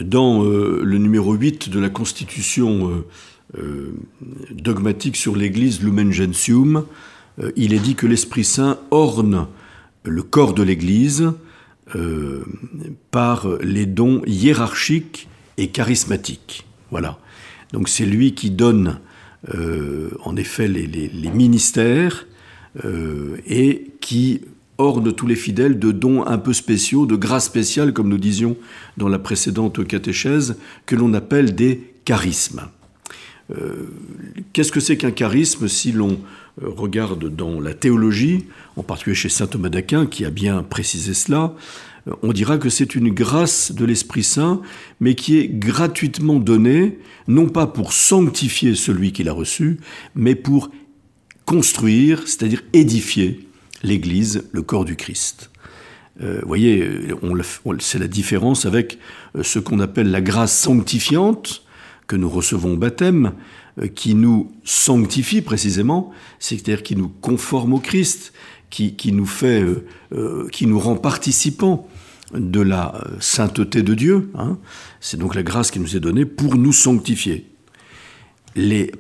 Dans le numéro 8 de la Constitution dogmatique sur l'Église, Lumen Gentium, il est dit que l'Esprit Saint orne le corps de l'Église par les dons hiérarchiques et charismatiques. Voilà. Donc c'est lui qui donne en effet les ministères et qui orne tous les fidèles de dons un peu spéciaux, de grâces spéciales, comme nous disions dans la précédente catéchèse, que l'on appelle des charismes. Qu'est-ce que c'est qu'un charisme si l'on regarde dans la théologie, en particulier chez saint Thomas d'Aquin, qui a bien précisé cela? On dira que c'est une grâce de l'Esprit Saint, mais qui est gratuitement donnée, non pas pour sanctifier celui qui l'a reçu, mais pour construire, c'est-à-dire édifier l'Église, le corps du Christ. Vous voyez, c'est la différence avec ce qu'on appelle la grâce sanctifiante que nous recevons au baptême, qui nous sanctifie précisément, c'est-à-dire qui nous conforme au Christ, qui nous rend participants de la sainteté de Dieu. C'est donc la grâce qui nous est donnée pour nous sanctifier.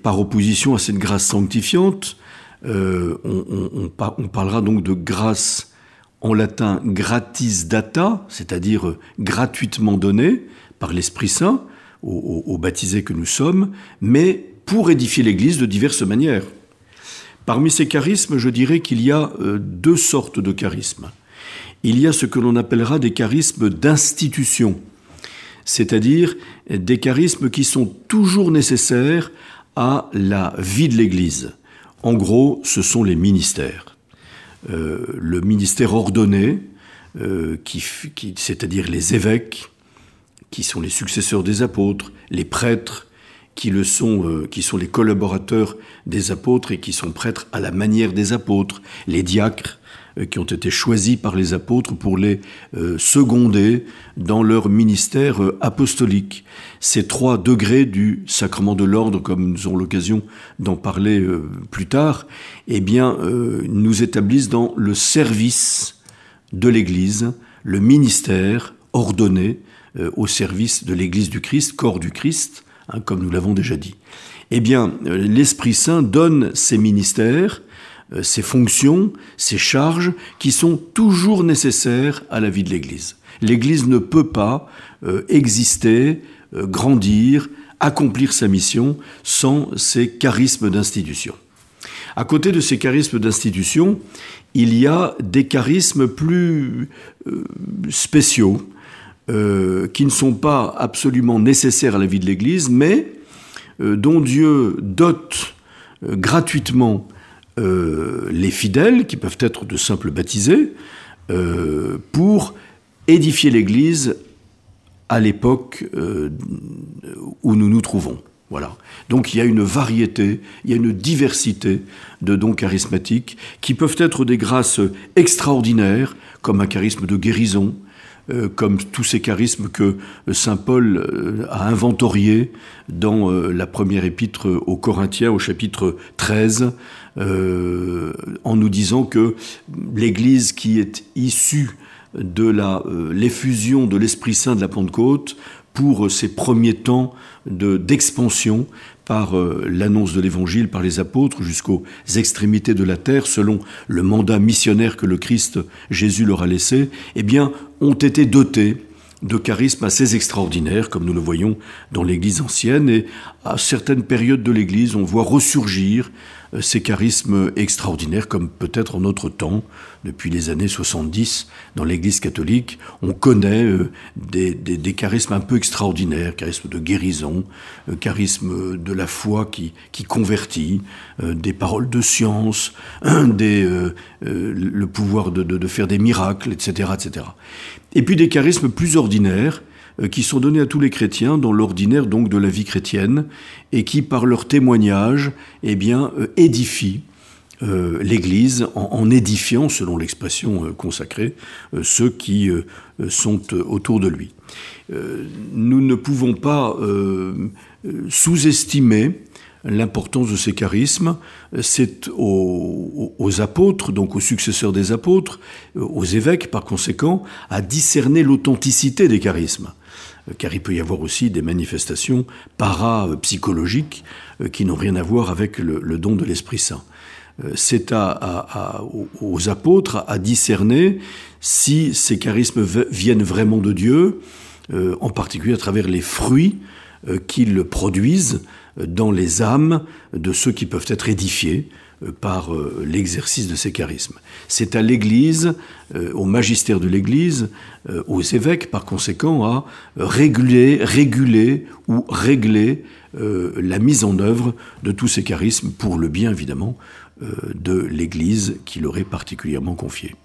Par opposition à cette grâce sanctifiante, on parlera donc de grâce en latin gratis data, c'est-à-dire gratuitement donnée par l'Esprit Saint aux baptisés que nous sommes, mais pour édifier l'Église de diverses manières. Parmi ces charismes, je dirais qu'il y a deux sortes de charismes. Il y a ce que l'on appellera des charismes d'institution, c'est-à-dire des charismes qui sont toujours nécessaires à la vie de l'Église. En gros, ce sont les ministères. Le ministère ordonné, c'est-à-dire les évêques, qui sont les successeurs des apôtres, les prêtres, qui sont les collaborateurs des apôtres et qui sont prêtres à la manière des apôtres, les diacres, qui ont été choisis par les apôtres pour les seconder dans leur ministère apostolique. Ces 3 degrés du sacrement de l'ordre, comme nous aurons l'occasion d'en parler plus tard, nous établissent dans le service de l'Église, le ministère ordonné au service de l'Église du Christ, corps du Christ, comme nous l'avons déjà dit. L'Esprit Saint donne ces ministères, ces fonctions, ces charges qui sont toujours nécessaires à la vie de l'Église. L'Église ne peut pas exister, grandir, accomplir sa mission sans ces charismes d'institution. À côté de ces charismes d'institution, il y a des charismes plus spéciaux qui ne sont pas absolument nécessaires à la vie de l'Église, mais dont Dieu dote gratuitement les fidèles, qui peuvent être de simples baptisés, pour édifier l'Église à l'époque où nous nous trouvons. Voilà. Donc il y a une variété, il y a une diversité de dons charismatiques qui peuvent être des grâces extraordinaires, comme un charisme de guérison, comme tous ces charismes que saint Paul a inventoriés dans la première épître aux Corinthiens, au chapitre 13, en nous disant que l'Église qui est issue de l'effusion de l'Esprit Saint de la Pentecôte, pour ces premiers temps d'expansion par l'annonce de l'Évangile par les apôtres jusqu'aux extrémités de la terre, selon le mandat missionnaire que le Christ Jésus leur a laissé, ont été dotés de charismes assez extraordinaires, comme nous le voyons dans l'Église ancienne, et à certaines périodes de l'Église, on voit ressurgir ces charismes extraordinaires, comme peut-être en notre temps, depuis les années 70, dans l'Église catholique, on connaît des charismes un peu extraordinaires, charisme de guérison, charisme de la foi qui convertit, des paroles de science, le pouvoir de faire des miracles, etc., etc. Et puis des charismes plus ordinaires, qui sont donnés à tous les chrétiens dans l'ordinaire donc de la vie chrétienne et qui, par leur témoignage, édifient l'Église en édifiant, selon l'expression consacrée, ceux qui sont autour de lui. Nous ne pouvons pas sous-estimer l'importance de ces charismes. C'est aux apôtres, donc aux successeurs des apôtres, aux évêques par conséquent, à discerner l'authenticité des charismes. car il peut y avoir aussi des manifestations parapsychologiques qui n'ont rien à voir avec le don de l'Esprit Saint. C'est aux apôtres à discerner si ces charismes viennent vraiment de Dieu, en particulier à travers les fruits qu'ils produisent dans les âmes de ceux qui peuvent être édifiés par l'exercice de ces charismes. C'est à l'Église, au magistère de l'Église, aux évêques par conséquent, à réguler ou régler la mise en œuvre de tous ces charismes pour le bien évidemment de l'Église qui leur est particulièrement confiée.